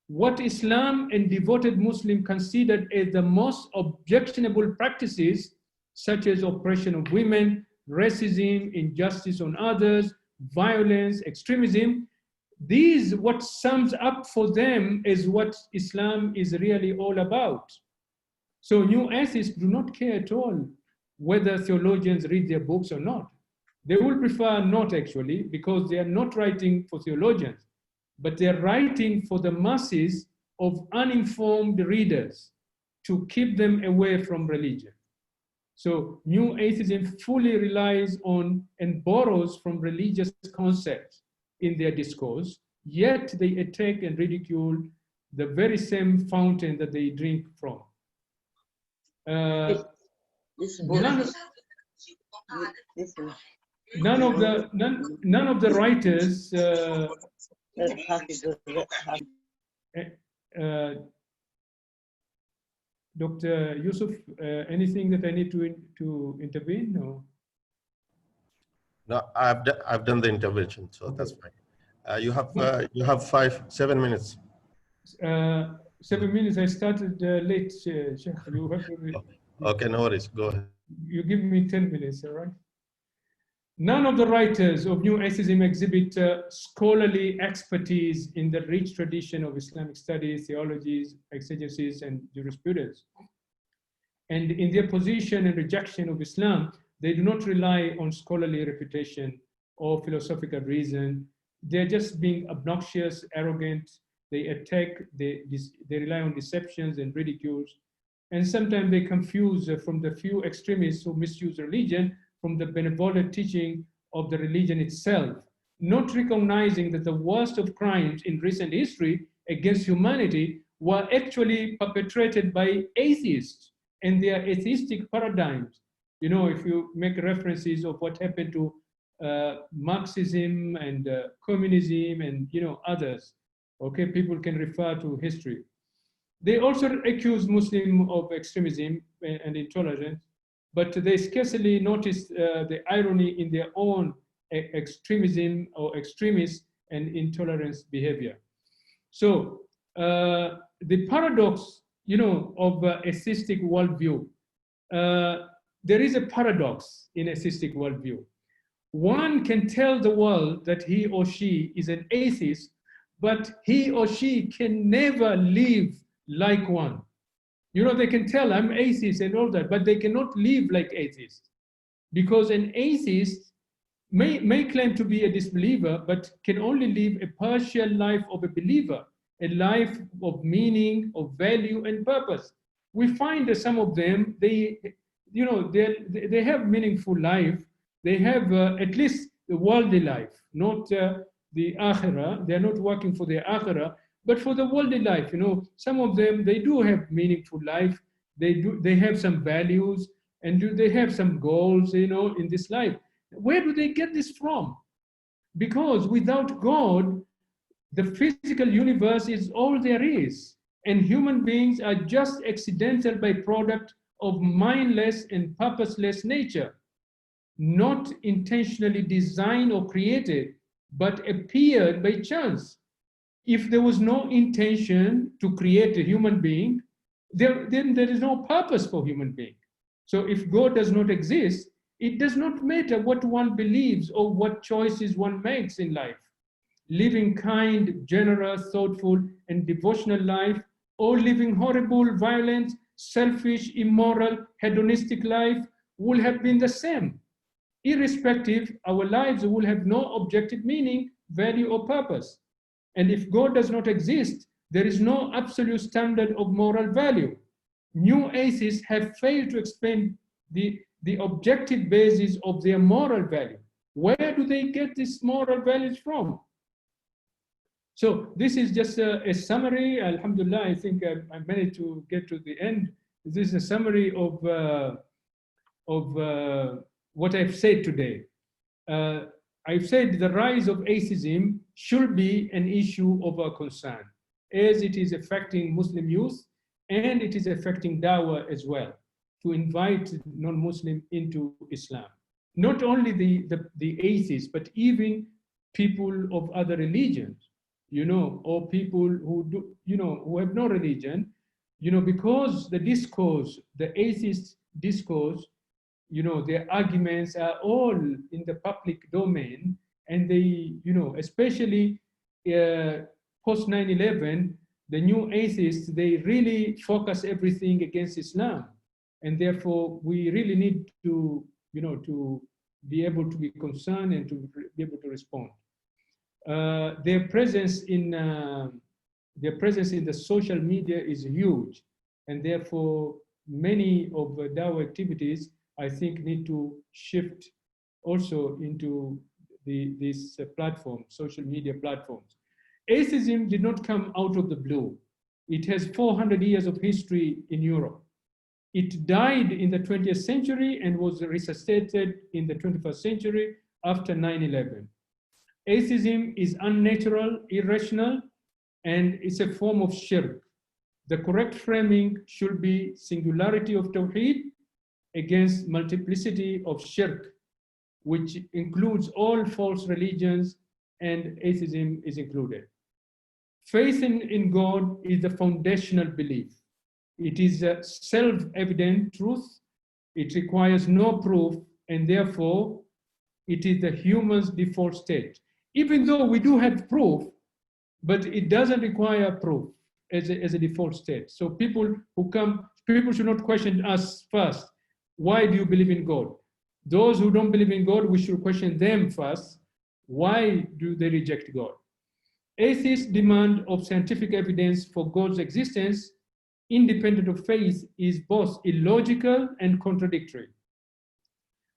What Islam and devoted Muslims considered as the most objectionable practices, such as oppression of women, racism, injustice on others, violence, extremism. These, what sums up for them is what Islam is really all about. So new atheists do not care at all whether theologians read their books or not. They will prefer not, actually, because they are not writing for theologians, but they're writing for the masses of uninformed readers to keep them away from religion. So new atheism fully relies on and borrows from religious concepts in their discourse, yet they attack and ridicule the very same fountain that they drink from. None of the writers Dr. Yusuf, anything that I need to intervene? No. No, I've done the intervention, so that's fine. You have 7 minutes. 7 minutes. I started late, Sheikh. You have to, okay, no worries. Go ahead. You give me 10 minutes, all right? None of the writers of New Atheism exhibit scholarly expertise in the rich tradition of Islamic studies, theologies, exegesis, and jurisprudence. And in their position and rejection of Islam, they do not rely on scholarly reputation or philosophical reason. They're just being obnoxious, arrogant. They attack, they rely on deceptions and ridicules. And sometimes they confuse from the few extremists who misuse religion from the benevolent teaching of the religion itself, not recognizing that the worst of crimes in recent history against humanity were actually perpetrated by atheists and their atheistic paradigms. You know, if you make references of what happened to Marxism and communism and, you know, others, okay, people can refer to history. They also accuse Muslims of extremism and intolerance, but they scarcely notice the irony in their own extremism or extremist and intolerance behavior. So the paradox, you know, of atheistic worldview, there is a paradox in atheistic worldview. One can tell the world that he or she is an atheist, but he or she can never live like one. You know, they can tell I'm atheist and all that, but they cannot live like atheists, because an atheist may claim to be a disbeliever, but can only live a partial life of a believer, a life of meaning, of value and purpose. We find that some of them, they have meaningful life. They have at least the worldly life, not the akhirah. They're not working for the akhirah, but for the worldly life. You know, some of them, they do have meaningful life. They have some values, and they have some goals, you know, in this life. Where do they get this from? Because without God, the physical universe is all there is, and human beings are just accidental byproduct of mindless and purposeless nature, not intentionally designed or created, but appeared by chance. If there was no intention to create a human being, then there is no purpose for human being. So if God does not exist, it does not matter what one believes or what choices one makes in life. Living kind, generous, thoughtful, and devotional life, or living horrible, violent, selfish, immoral, hedonistic life will have been the same. Irrespective, our lives will have no objective meaning, value, or purpose. And if God does not exist, there is no absolute standard of moral value. New atheists have failed to explain the objective basis of their moral value. Where do they get these moral values from? So this is just a summary. Alhamdulillah, I think I managed to get to the end. This is a summary of what I've said today. I've said the rise of atheism should be an issue of our concern, as it is affecting Muslim youth and it is affecting dawah as well, to invite non-Muslim into Islam. Not only the atheists, but even people of other religions, you know, or people who do, you know, who have no religion, you know, because the discourse, the atheist discourse, you know, their arguments are all in the public domain. And they, especially post 9/11, the new atheists, they really focus everything against Islam. And therefore, we really need to, to be able to be concerned and to be able to respond. Their presence in the social media is huge, and therefore many of our activities, I think, need to shift also into these platforms, social media platforms. Atheism did not come out of the blue. It has 400 years of history in Europe. It died in the 20th century and was resuscitated in the 21st century after 9/11. Atheism is unnatural, irrational, and it's a form of shirk. The correct framing should be singularity of Tawheed against multiplicity of shirk, which includes all false religions, and atheism is included. Faith in God is the foundational belief. It is a self-evident truth. It requires no proof, and therefore it is the human's default state. Even though we do have proof, but it doesn't require proof as a default state. So people should not question us first. Why do you believe in God? Those who don't believe in God, we should question them first. Why do they reject God? Atheists' demand of scientific evidence for God's existence, independent of faith, is both illogical and contradictory.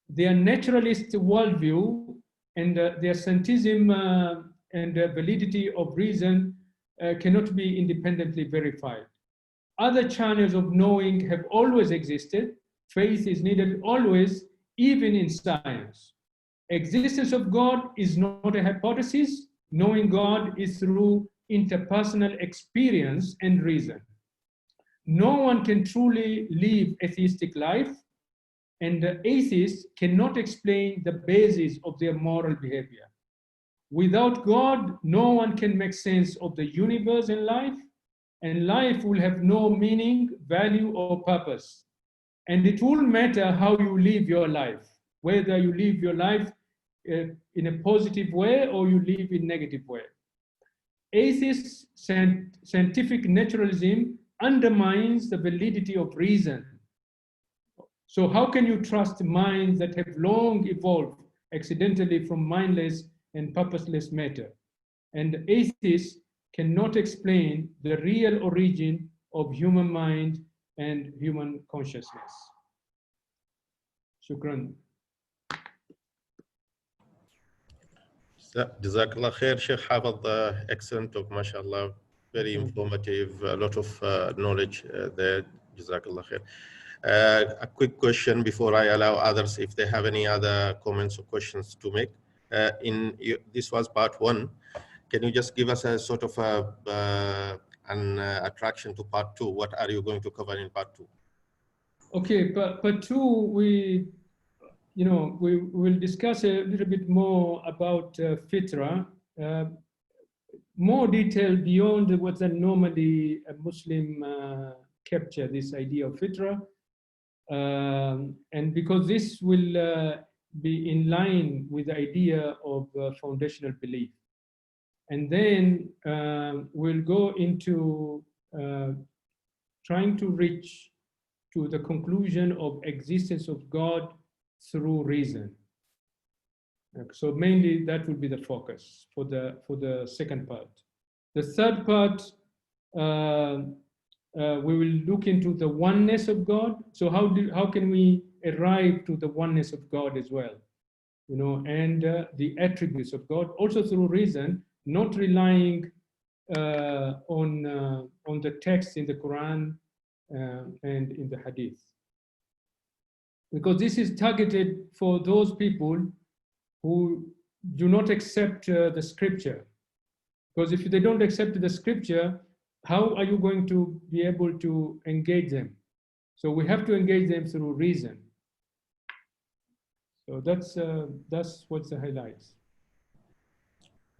Their naturalist worldview and their scientism and the validity of reason cannot be independently verified. Other channels of knowing have always existed. Faith is needed always, even in science. Existence of God is not a hypothesis. Knowing God is through interpersonal experience and reason. No one can truly live a theistic life, and the atheists cannot explain the basis of their moral behavior. Without God, no one can make sense of the universe and life will have no meaning, value, or purpose. And it won't matter how you live your life, whether you live your life in a positive way or you live in a negative way. Atheist scientific naturalism undermines the validity of reason. So how can you trust minds that have long evolved accidentally from mindless and purposeless matter? And atheists cannot explain the real origin of human mind and human consciousness. Shukran. Jazakallah khair, Sheikh Hafidh. Excellent talk, mashallah. Very informative, a lot of knowledge there. Jazakallah khair. A quick question before I allow others if they have any other comments or questions to make. This was part one. Can you just give us a sort of an attraction to part two? What are you going to cover in part two? Okay, part two, we will discuss a little bit more about fitra, more detail beyond what normally a Muslim capture this idea of fitra. And because this will be in line with the idea of foundational belief. And then we'll go into trying to reach to the conclusion of existence of God through reason. So mainly that will be the focus for the second part. The third part, we will look into the oneness of God. So how can we arrive to the oneness of God as well? And the attributes of God, also through reason, not relying on the text in the Quran and in the Hadith. Because this is targeted for those people who do not accept the scripture. Because if they don't accept the scripture, how are you going to be able to engage them? So we have to engage them through reason. So that's what's the highlights.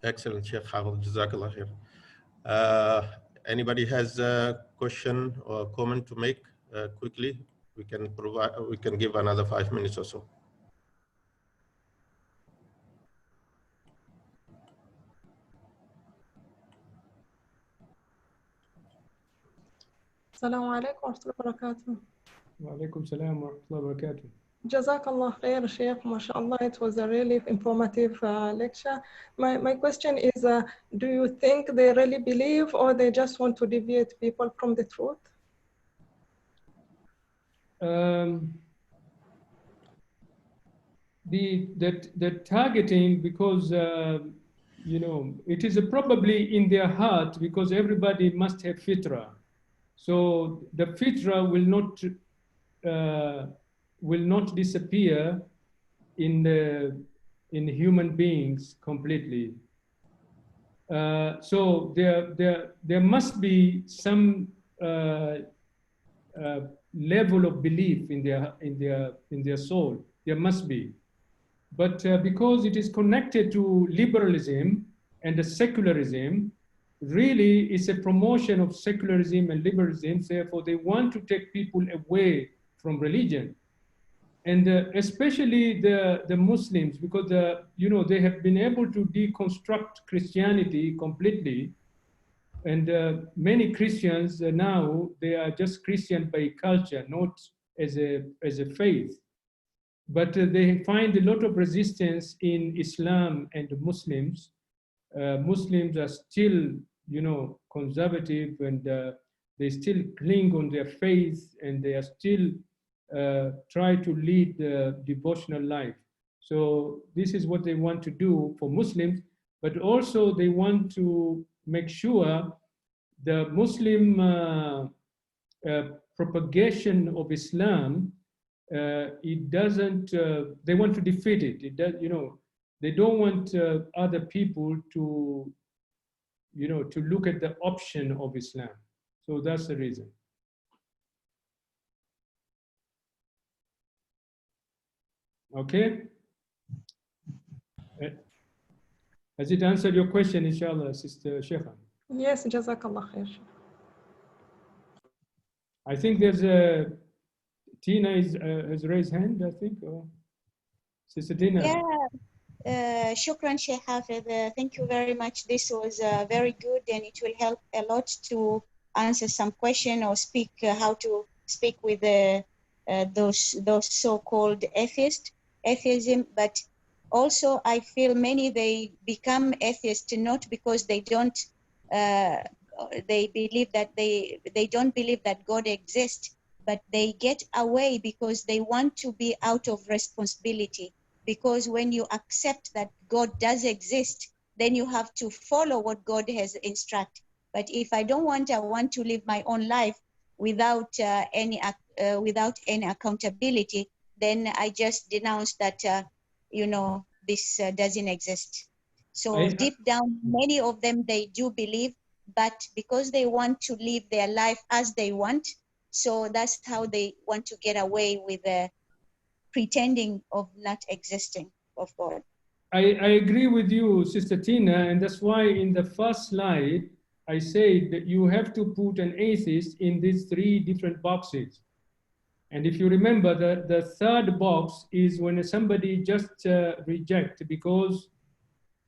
Excellent, Sheikh Hafidh. Jazakallah khair. Anybody has a question or comment to make quickly? We can give another 5 minutes or so. السلام عليكم ورحمة الله وبركاته. وعليكم السلام ورحمة الله وبركاته. جزاك الله خير Sheikh, mashallah, it was a really informative lecture. My question is, do you think they really believe or they just want to deviate people from the truth? The targeting, because you know, it is probably in their heart, because everybody must have fitra. So the fitra will not disappear in human beings completely. So there must be some level of belief in their soul. There must be, but because it is connected to liberalism and the secularism, really it's a promotion of secularism and liberalism. Therefore, they want to take people away from religion, and especially the Muslims, because you know, they have been able to deconstruct Christianity completely. And many Christians now, they are just Christian by culture, not as a faith. But they find a lot of resistance in Islam and Muslims. Muslims are still, you know, conservative, and they still cling on their faith, and they are still try to lead the devotional life. So this is what they want to do for Muslims, but also they want to make sure the Muslim propagation of Islam, it doesn't, they want to defeat it. It does, you know, they don't want other people to, you know, to look at the option of Islam. So that's the reason. Okay? Has it answered your question, inshallah, Sister Sheikha? Yes, Jazakallah khair. I think there's a, Tina has raised hand, I think, or Sister Tina. Yeah, shukran, Sheikh Hafidh. Thank you very much. This was very good, and it will help a lot to answer some question or speak how to speak with those so-called atheism. But also, I feel many they become atheists not because they don't they believe that they don't believe that God exists, but they get away because they want to be out of responsibility. Because when you accept that God does exist, then you have to follow what God has instructed. But if I don't want, I want to live my own life without any accountability, then I just denounce that, you know, this doesn't exist. So deep down, many of them, they do believe, but because they want to live their life as they want, so that's how they want to get away with pretending of not existing of God. I agree with you, Sister Tina, and that's why in the first slide, I said that you have to put an atheist in these three different boxes. And if you remember, the third box is when somebody just rejects because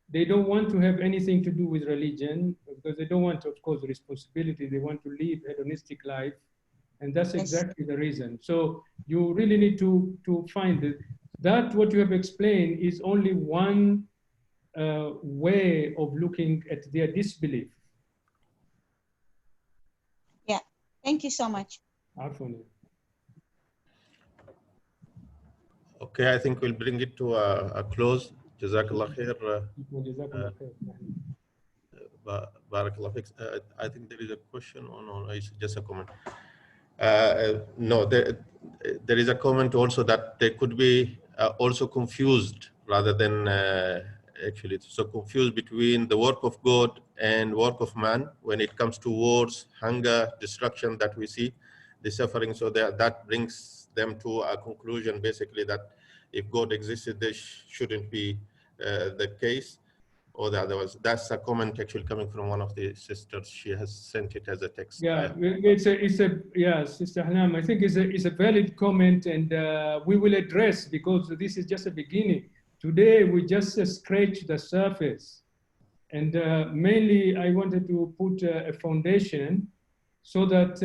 they don't want to have anything to do with religion, because they don't want, of course, responsibility. They want to live a hedonistic life. And that's exactly the reason. So you really need to find it. That what you have explained is only one way of looking at their disbelief. Yeah, thank you so much. Okay, I think we'll bring it to a close. Jazakallah khair. Barakallah fik. I think there is a question or no, it's just a comment. No, there is a comment also that they could be also confused rather than actually so confused between the work of God and work of man when it comes to wars, hunger, destruction that we see, the suffering. So that brings them to a conclusion basically that if God existed, this shouldn't be the case. Or the other was, that's a comment actually coming from one of the sisters. She has sent it as a text. Yeah, yeah, Sister Hanam, I think it's a valid comment, and we will address, because this is just a beginning. Today, we just scratch the surface. And mainly, I wanted to put a foundation so that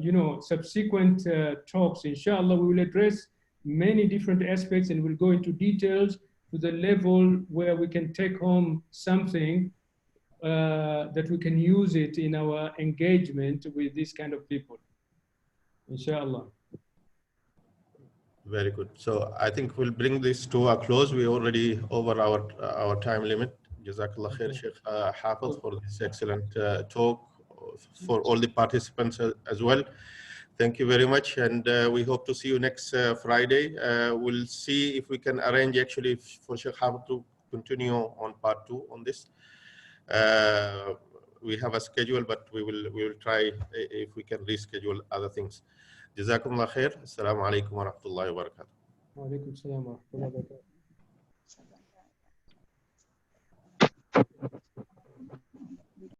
you know, subsequent talks, inshallah, we will address many different aspects and we'll go into details to the level where we can take home something that we can use it in our engagement with this kind of people, inshallah. Very good. So I think we'll bring this to a close. We're already over our time limit. Jazakallah khair, Sheikh Hafidh, for this excellent talk, for all the participants as well. Thank you very much, and we hope to see you next Friday. We'll see if we can arrange actually for Sheikh Hafidh to continue on part 2 on this. We have a schedule, but we will try if we can reschedule other things. Jazakumullah khair. Assalamu alaikum wa rahmatullahi wa barakatuh. Wa alaikum salam wa rahmatullahi wa barakatuh.